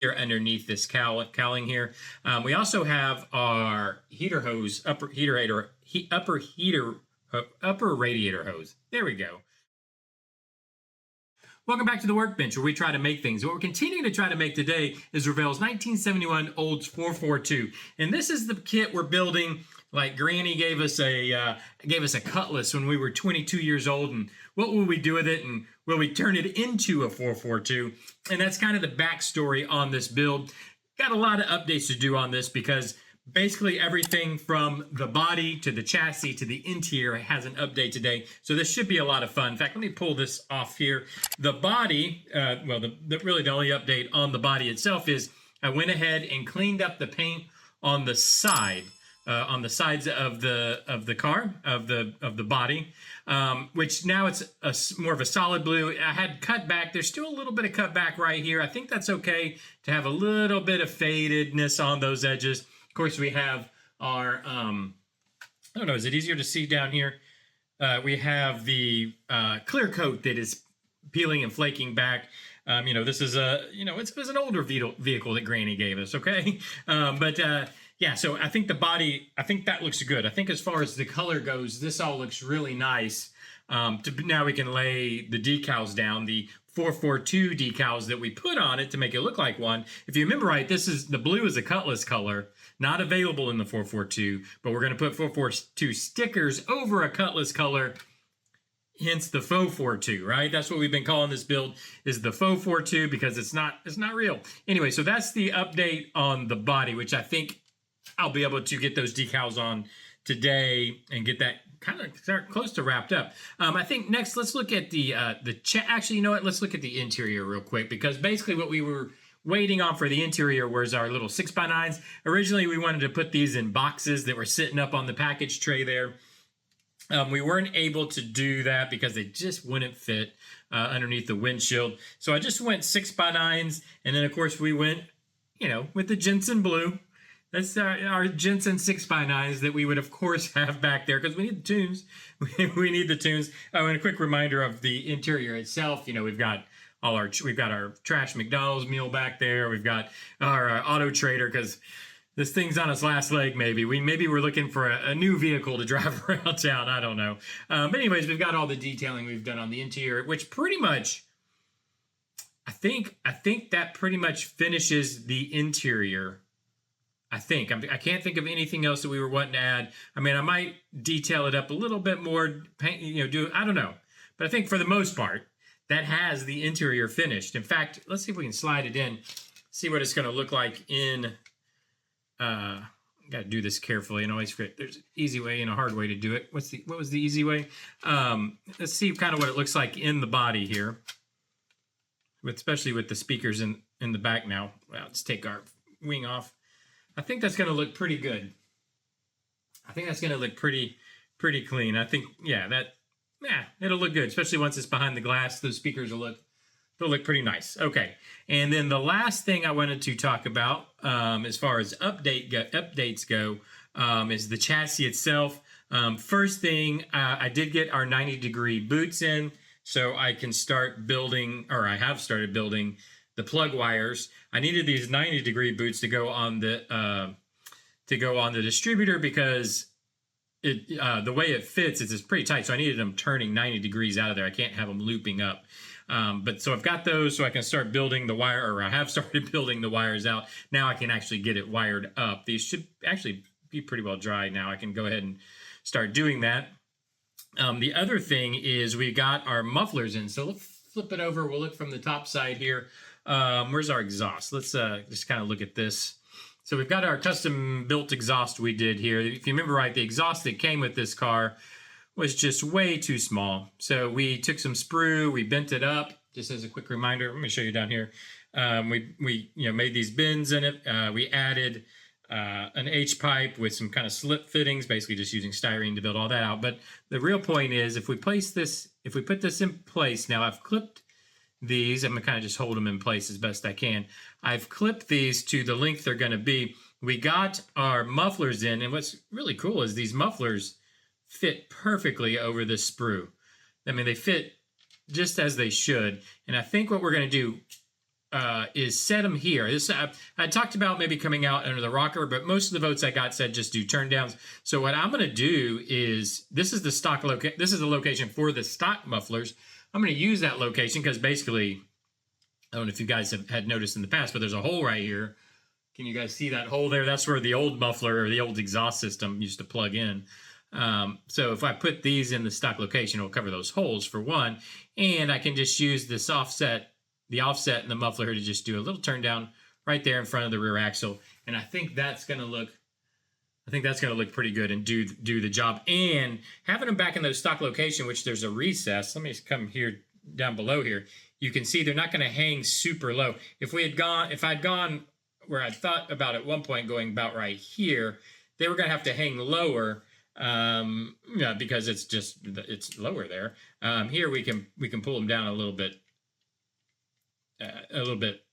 here underneath this cowling here. We also have our heater hose, upper radiator hose. There we go. Welcome back to the workbench, where we try to make things. What we're continuing to try to make today is Revell's 1971 Olds 442, and this is the kit we're building. Like Granny gave us a Cutlass when we were 22 years old, and what will we do with it, and will we turn it into a 442? And that's kind of the backstory on this build. Got a lot of updates to do on this because basically everything from the body to the chassis to the interior has an update today. So this should be a lot of fun. In fact, let me pull this off here. The body, really the only update on the body itself is I went ahead and cleaned up the paint on the side. On the sides of the car, of the body, which now it's more of a solid blue. I had cut back. There's still a little bit of cut back right here. I think that's okay to have a little bit of fadedness on those edges. Of course, we have our, I don't know, is it easier to see down here? We have the clear coat that is peeling and flaking back. This is it was an older vehicle that Granny gave us, okay? Yeah, so I think the body, I think that looks good. I think as far as the color goes, this all looks really nice. Now we can lay the decals down, the 442 decals that we put on it to make it look like one. If you remember right, the blue is a Cutlass color, not available in the 442, but we're going to put 442 stickers over a Cutlass color, hence the Faux 42, right? That's what we've been calling this build, is the Faux 42, because it's not real. Anyway, so that's the update on the body, which I think I'll be able to get those decals on today and get that kind of start close to wrapped up. I think next, let's look at actually, you know what? Let's look at the interior real quick, because basically what we were waiting on for the interior was our little 6x9s. Originally, we wanted to put these in boxes that were sitting up on the package tray there. We weren't able to do that because they just wouldn't fit underneath the windshield. So I just went 6x9s, and then of course we went, with the Jensen blue. That's our Jensen 6x9s that we would, of course, have back there because we need the tunes. We need the tunes. Oh, and a quick reminder of the interior itself. We've got our trash McDonald's meal back there. We've got our Auto Trader because this thing's on its last leg. Maybe we're looking for a new vehicle to drive around town. I don't know. But anyways, we've got all the detailing we've done on the interior, which pretty much, I think that pretty much finishes the interior. I can't think of anything else that we were wanting to add. I mean, I might detail it up a little bit more, I don't know. But I think for the most part, that has the interior finished. In fact, let's see if we can slide it in, see what it's going to look like in, got to do this carefully and always forget there's an easy way and a hard way to do it. What was the easy way? Let's see kind of what it looks like in the body here, especially with the speakers in the back now. Well, let's take our wing off. I think that's going to look pretty good. I think that's going to look pretty clean. I think, it'll look good, especially once it's behind the glass. Those speakers they'll look pretty nice. Okay, and then the last thing I wanted to talk about, as far as updates go, is the chassis itself. First thing, I did get our 90-degree boots in, so I can start building, or I have started building, the plug wires. I needed these 90-degree boots to go on the distributor because the way it fits is pretty tight. So I needed them turning 90 degrees out of there. I can't have them looping up. But so I've got those, so I can start building the wire, or I have started building the wires out. Now I can actually get it wired up. These should actually be pretty well dry now. I can go ahead and start doing that. The other thing is we got our mufflers in. So let's flip it over. We'll look from the top side here. Where's our exhaust? Let's just kind of look at this. So we've got our custom built exhaust we did here. If you remember right, the exhaust that came with this car was just way too small. So we took some sprue, we bent it up, just as a quick reminder. Let me show you down here. We made these bends in it. We added an H-pipe with some kind of slip fittings, basically just using styrene to build all that out. But the real point is, if we put this in place, now I've clipped these. I'm going to kind of just hold them in place as best I can. I've clipped these to the length they're going to be. We got our mufflers in, and what's really cool is these mufflers fit perfectly over this sprue. I mean, they fit just as they should. And I think what we're going to do, is set them here. This I talked about maybe coming out under the rocker, but most of the votes I got said just do turn downs. So what I'm going to do is, this is the stock location. This is the location for the stock mufflers. I'm going to use that location because basically, I don't know if you guys have had noticed in the past, but there's a hole right here. Can you guys see that hole there? That's where the old muffler or the old exhaust system used to plug in. So if I put these in the stock location, it'll cover those holes for one, and I can just use this offset, the offset in the muffler here to just do a little turn down right there in front of the rear axle, and I think that's going to look pretty good and do the job. And having them back in those stock location, which there's a recess. Let me just come here down below here. You can see they're not going to hang super low. If I'd gone where I thought about at one point going about right here, they were going to have to hang lower. Yeah, because it's lower there. Here we can pull them down a little bit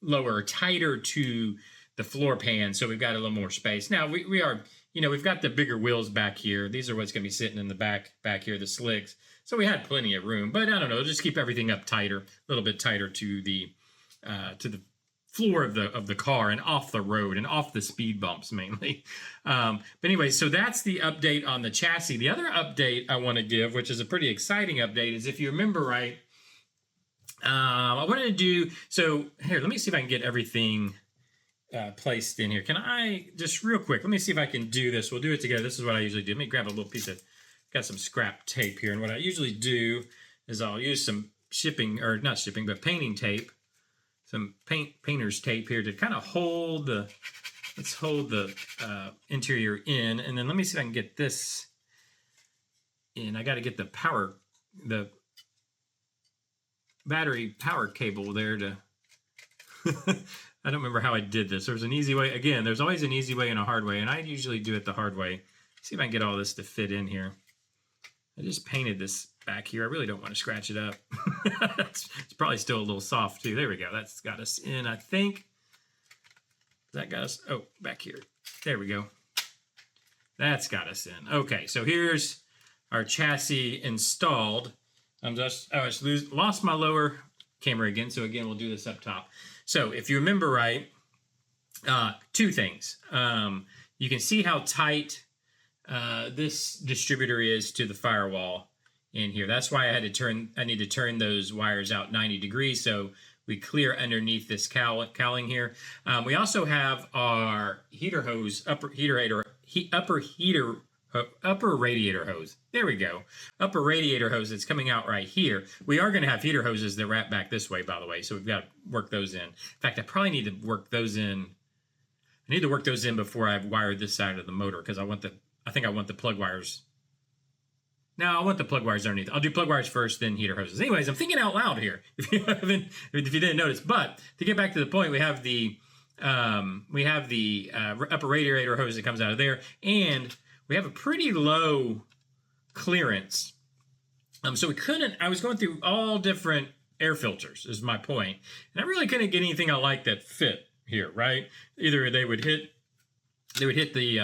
lower, or tighter to the floor pan, so we've got a little more space. Now we are, we've got the bigger wheels back here. These are what's going to be sitting in the back here, the slicks. So we had plenty of room, but I don't know, just keep everything up tighter, a little bit tighter to the floor of the car and off the road and off the speed bumps mainly. But anyway, so that's the update on the chassis. The other update I want to give, which is a pretty exciting update, is if you remember right, I wanted to do, so here, let me see if I can get everything placed in here. Can I just real quick, let me see if I can do this. We'll do it together. This is what I usually do. Let me grab a little piece of, got some scrap tape here. And what I usually do is I'll use some painting tape, some painter's tape here to kind of hold the, let's hold the interior in. And then let me see if I can get this in. I got to get the battery power cable there to, I don't remember how I did this. There's an easy way. Again, there's always an easy way and a hard way, and I usually do it the hard way. See if I can get all this to fit in here. I just painted this back here. I really don't want to scratch it up. It's probably still a little soft too. There we go. That's got us in, I think. That got us, oh, back here. There we go. That's got us in. Okay, so here's our chassis installed. I just lost my lower camera again, so again, we'll do this up top. So if you remember right, two things. You can see how tight this distributor is to the firewall in here. That's why I need to turn those wires out 90 degrees so we clear underneath this cowling here. We also have our heater hose, upper radiator hose. There we go. Upper radiator hose that's coming out right here. We are going to have heater hoses that wrap back this way, by the way, so we've got to work those in. In fact, I probably need to work those in. I need to work those in before I've wired this side of the motor, because I think I want the plug wires. No, I want the plug wires underneath. I'll do plug wires first, then heater hoses. Anyways, I'm thinking out loud here, if you didn't notice. But to get back to the point, we have the upper radiator hose that comes out of there, and we have a pretty low clearance. So I was going through all different air filters, is my point. And I really couldn't get anything I liked that fit here, right? Either they would hit the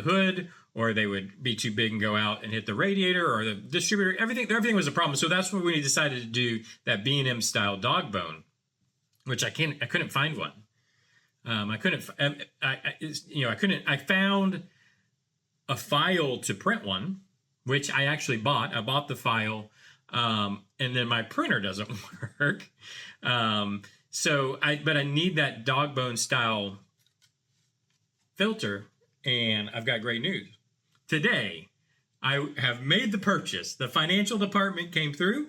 hood, or they would be too big and go out and hit the radiator or the distributor. Everything was a problem. So that's when we decided to do that B&M style dog bone, which I couldn't find one. I found a file to print one, which I actually bought. I bought the file, and then my printer doesn't work. But I need that dog bone style filter, and I've got great news. Today, I have made the purchase. The financial department came through,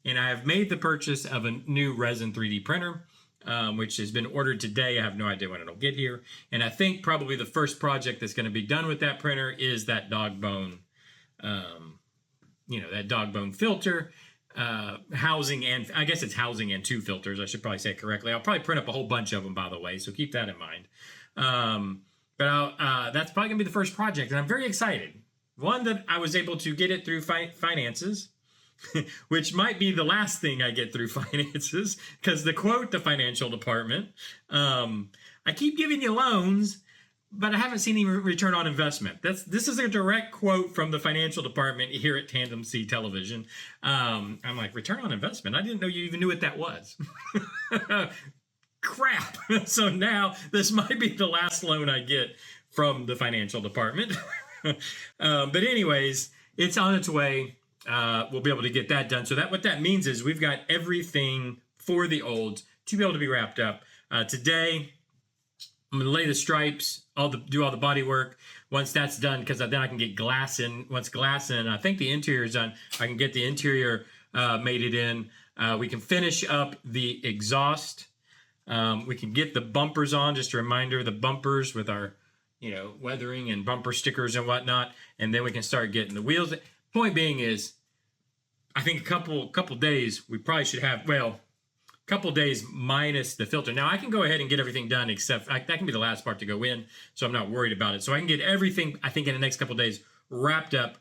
and I have made the purchase of a new resin 3D printer, which has been ordered today. I have no idea when it'll get here. And I think probably the first project that's going to be done with that printer is that dog bone, that dog bone filter, housing, and I guess it's housing and two filters. I should probably say it correctly. I'll probably print up a whole bunch of them, by the way, so keep that in mind. But that's probably going to be the first project, and I'm very excited. One, that I was able to get it through finances, which might be the last thing I get through finances, because the financial department, I keep giving you loans, but I haven't seen any return on investment. This is a direct quote from the financial department here at Tandem C Television. I'm like, return on investment? I didn't know you even knew what that was. Crap. So now this might be the last loan I get from the financial department. But anyways, it's on its way. We'll be able to get that done. So what that means is we've got everything for the Olds to be able to be wrapped up. Today, I'm going to lay the stripes, do all the body work. Once that's done, because then I can get glass in. Once glass in, I think the interior is done. I can get the interior mated in. We can finish up the exhaust. We can get the bumpers on. Just a reminder, the bumpers with our, weathering and bumper stickers and whatnot. And then we can start getting the wheels. Point being is, I think a couple days we probably should have. Well, couple days minus the filter. Now I can go ahead and get everything done except that can be the last part to go in, so I'm not worried about it. So I can get everything, I think, in the next couple days wrapped up,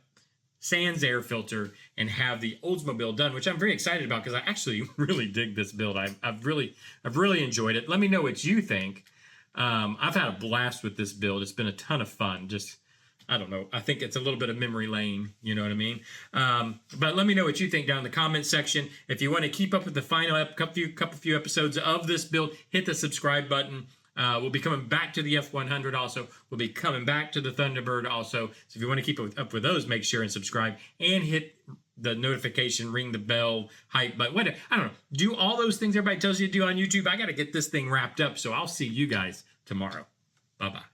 sans air filter, and have the Oldsmobile done, which I'm very excited about because I actually really dig this build. I've really enjoyed it. Let me know what you think. I've had a blast with this build. It's been a ton of fun. Just, I don't know. I think it's a little bit of memory lane. You know what I mean? But let me know what you think down in the comment section. If you want to keep up with the final couple few episodes of this build, hit the subscribe button. We'll be coming back to the F100 also. We'll be coming back to the Thunderbird also. So if you want to keep up with those, make sure and subscribe and hit the notification, ring the bell, hype button, whatever. I don't know. Do all those things everybody tells you to do on YouTube. I got to get this thing wrapped up. So I'll see you guys tomorrow. Bye-bye.